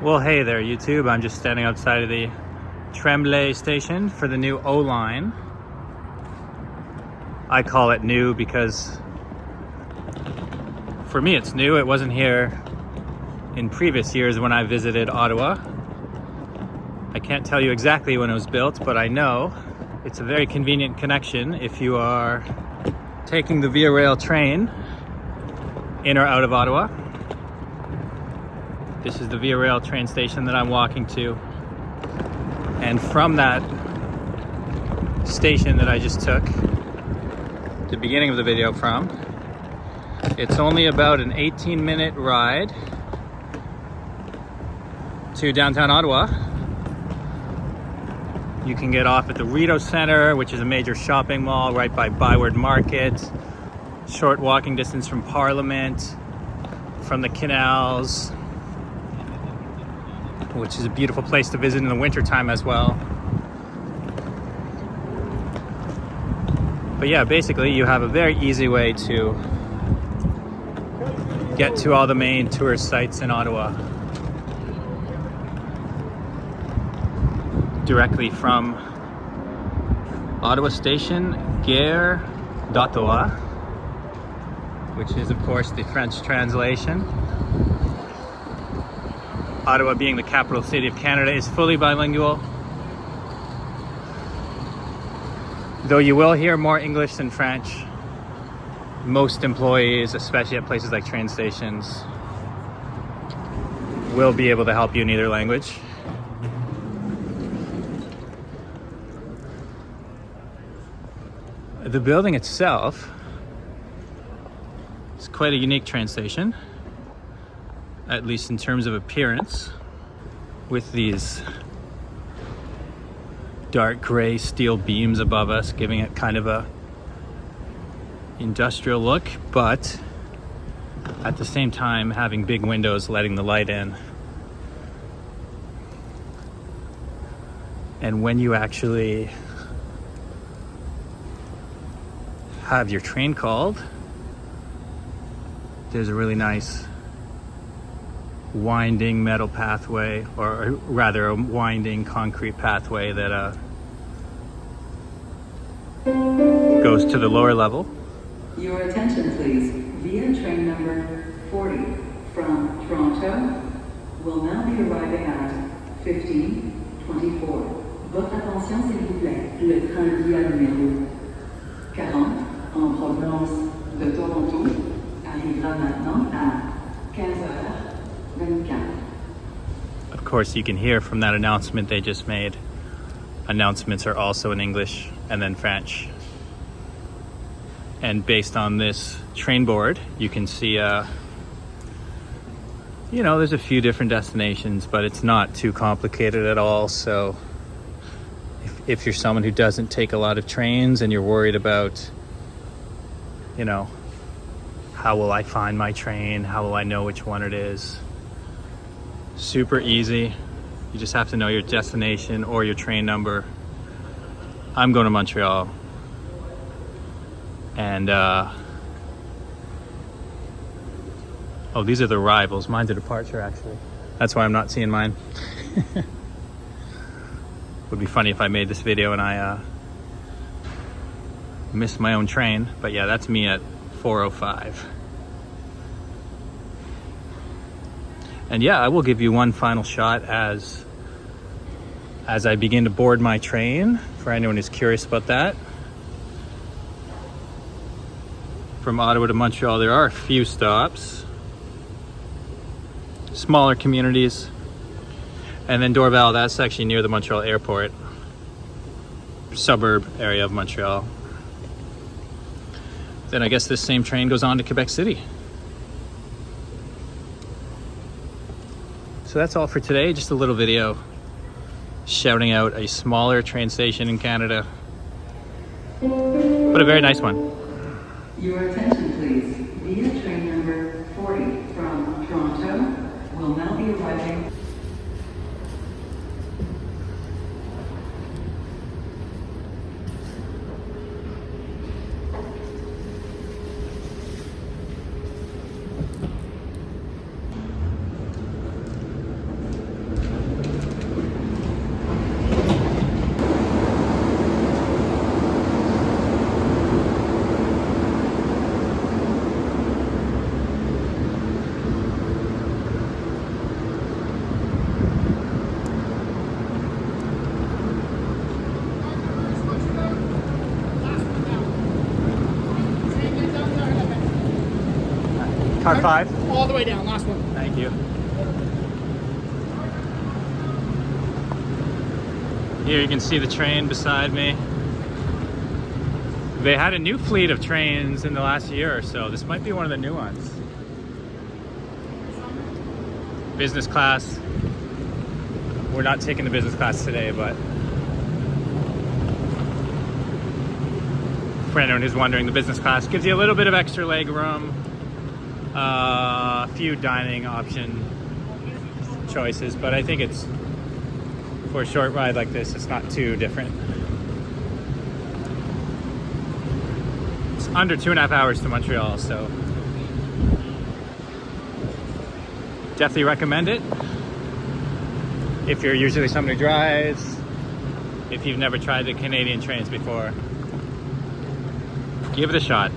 Well, hey there, YouTube. I'm just standing outside of the Tremblay station for the new O line. I call it new because for me it's new. It wasn't here in previous years when I visited Ottawa. I can't tell you exactly when it was built, but I know it's a very convenient connection if you are taking the Via Rail train in or out of Ottawa. This is the Via Rail train station that I'm walking to. And from that station that I just took the beginning of the video from, it's only about an 18-minute ride to downtown Ottawa. You can get off at the Rideau Centre, which is a major shopping mall right by Byward Market. Short walking distance from Parliament, from the canals, which is a beautiful place to visit in the wintertime as well. But yeah, basically you have a very easy way to get to all the main tourist sites in Ottawa directly from Ottawa Station, Gare d'Ottawa, which is of course the French translation. Ottawa, being the capital city of Canada, is fully bilingual. Though you will hear more English than French. Most employees, especially at places like train stations, will be able to help you in either language. The building itself is quite a unique train station, at least in terms of appearance, with these dark gray steel beams above us, giving it kind of a industrial look, but at the same time having big windows letting the light in. And when you actually have your train called, there's a really nice winding metal pathway, or rather a winding concrete pathway that goes to the lower level. Your attention please. Via train number 40 from Toronto will now be arriving at 15:24. Votre attention s'il vous plaît. Le train via numéro 40 en provenance de Toronto arrivera maintenant à 15h24. Of course, you can hear from that announcement they just made. Announcements are also in English and then French. And based on this train board, you can see, there's a few different destinations, but it's not too complicated at all. So if you're someone who doesn't take a lot of trains and you're worried about, how will I find my train? How will I know which one it is? Super easy. You just have to know your destination or your train number. I'm going to Montreal. And, these are the arrivals. Mine's a departure, actually. That's why I'm not seeing mine. Would be funny if I made this video and I missed my own train. But yeah, that's me at 4:05. And yeah, I will give you one final shot as I begin to board my train, for anyone who's curious about that. From Ottawa to Montreal, there are a few stops, smaller communities, and then Dorval, that's actually near the Montreal airport, suburb area of Montreal. Then I guess this same train goes on to Quebec City. So that's all for today, just a little video shouting out a smaller train station in Canada, but a very nice one. Your attention please. Via train number 40 from Toronto will now be arriving. Car 5? All the way down, last one. Thank you. Here you can see the train beside me. They had a new fleet of trains in the last year or so. This might be one of the new ones. Business class. We're not taking the business class today, but for anyone who's wondering, the business class gives you a little bit of extra leg room, a few dining option choices, but I think it's, for a short ride like this, it's not too different. It's under 2.5 hours to Montreal, so definitely recommend it. If you're usually someone who drives, if you've never tried the Canadian trains before, give it a shot.